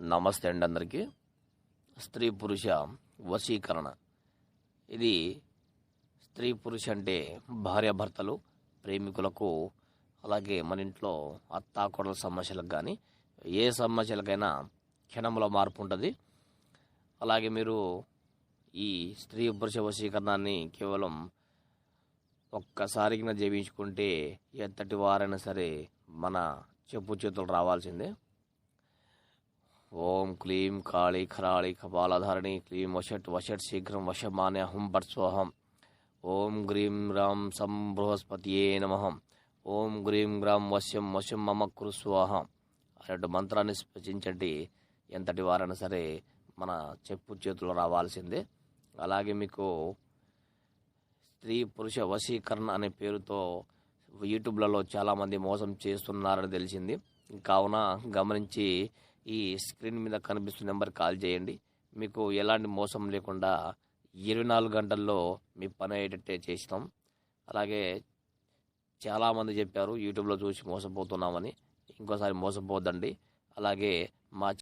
నమస్తే అండి అందరికీ. స్త్రీ పురుష వశీకరణ. ఇది స్త్రీ పురుష అంటే భార్యాభర్తలు, ప్రేమికులకు, అలాగే మన ఇంట్లో అత్తాకోడల సమస్యలకు కానీ ఏ సమస్యలకైనా క్షణంలో మార్పు ఉంటుంది. అలాగే మీరు ఈ స్త్రీ పురుష వశీకరణాన్ని కేవలం ఒక్కసారికి జీవించుకుంటే ఎంతటి వారైనా సరే మన చెప్పు చేతులు రావాల్సిందే. ఓం క్లీం కాళీ ఖరాళి కపాలధారిణి క్లీం వషట్ వషట్ శీఘ్రం వశమాన్య హుం పట్ స్వహం. ఓం గ్రీం రాం సం బృహస్పతియే నమః. ఓం గ్రీం గ్రాం వశ్యం వశం మమ కురు స్వాహం అనేటు మంత్రాన్ని స్పృశించండి. ఎంతటి వారైనా సరే మన చెప్పు చేతులు రావాల్సిందే. అలాగే మీకు స్త్రీ పురుష వశీకరణ అనే పేరుతో యూట్యూబ్లలో చాలామంది మోసం చేస్తున్నారని తెలిసింది. కావున గమనించి ఈ స్క్రీన్ మీద కనిపిస్తున్న నెంబర్ కాల్ చేయండి. మీకు ఎలాంటి మోసం లేకుండా 24 గంటల్లో మీ పని అయ్యేటట్టే చేస్తాం. అలాగే చాలామంది చెప్పారు యూట్యూబ్లో చూసి మోసపోతున్నామని. ఇంకోసారి మోసపోద్దండి. అలాగే మా